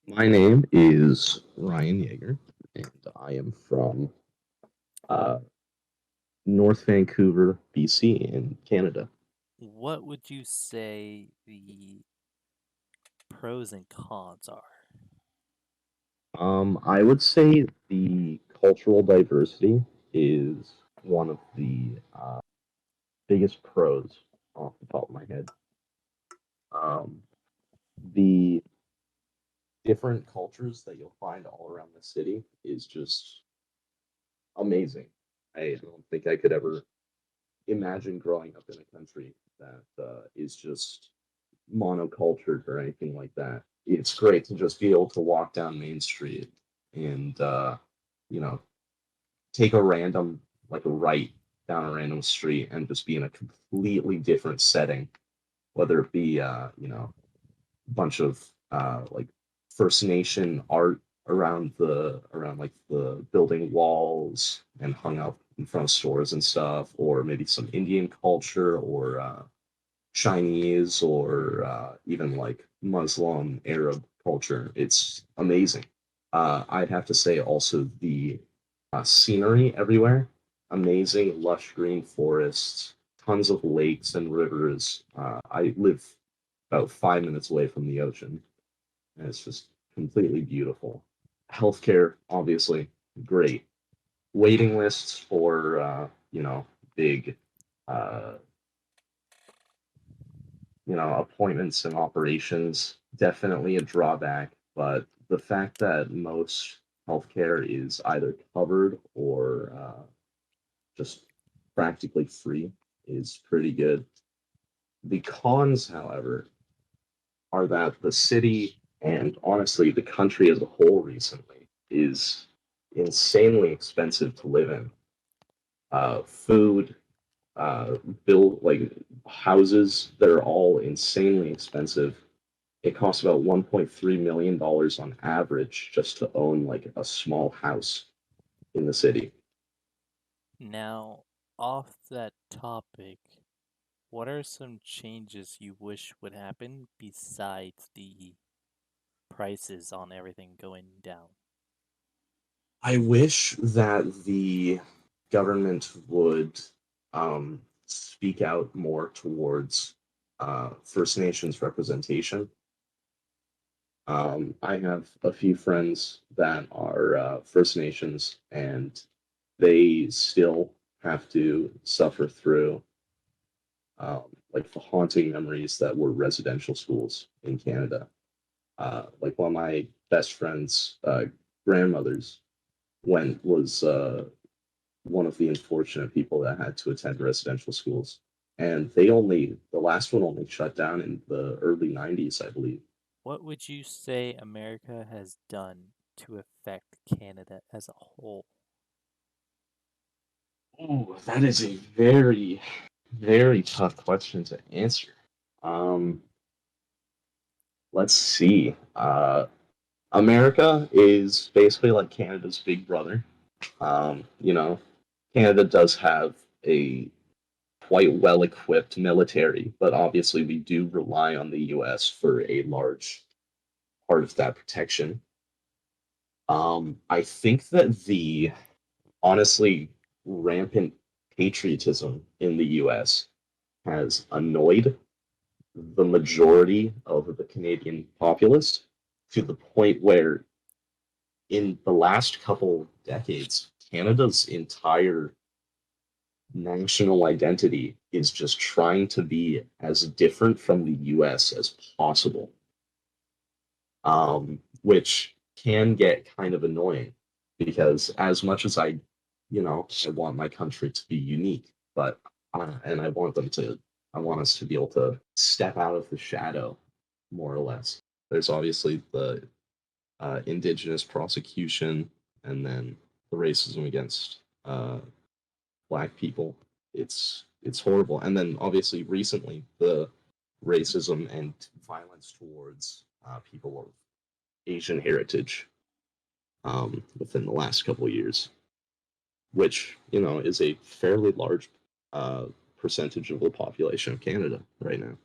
My name is Ryan Yeager, and I am from uh, North Vancouver, BC, in Canada. What would you say the pros and cons are? I would say the cultural diversity is one of the biggest pros off the top of my head. Um, the different cultures that you'll find all around the city is just amazing. I don't think I could ever imagine growing up in a country that is just monocultured or anything like that. It's great to just be able to walk down Main Street and you know take a random like a right down a random street and just be in a completely different setting, whether it be a bunch of like First Nation art around like the building walls and hung up in front of stores and stuff, or maybe some Indian culture or Chinese or even like Muslim Arab culture. It's amazing. I'd have to say also the scenery everywhere. Amazing, lush green forests, tons of lakes and rivers. I live about 5 minutes away from the ocean, and it's just completely beautiful. Healthcare, obviously, great. Waiting lists for big uh, appointments and operations, definitely a drawback. But the fact that most healthcare is either covered or just practically free is pretty good. The cons, however, are that the city and honestly the country as a whole recently is insanely expensive to live in. Food, uh, build like houses that are all insanely expensive. It costs about $1.3 million on average just to own like a small house in the city. Now, off that topic, what are some changes you wish would happen besides the prices on everything going down? I wish that the government would speak out more towards First Nations representation. I have a few friends that are First Nations, and they still have to suffer through like the haunting memories that were residential schools in Canada. Like one of my best friend's grandmothers went was one of the unfortunate people that had to attend residential schools, and the last one only shut down in the early '90s, I believe. What would you say America has done to affect Canada as a whole? Oh, that is a very, very tough question to answer. Um, let's see. America is basically like Canada's big brother. Canada does have a quite well equipped military, but obviously we do rely on the US for a large part of that protection. I think that the honestly rampant patriotism in the US has annoyed the majority of the Canadian populace to the point where in the last couple decades, Canada's entire national identity is just trying to be as different from the US as possible, which can get kind of annoying because as much as I want my country to be unique, but and I want us to be able to step out of the shadow, more or less. There's obviously the indigenous prosecution, and then the racism against black people. It's horrible, and then obviously recently the racism and violence towards people of Asian heritage within the last couple of years, which is a fairly large uh, percentage of the population of Canada right now.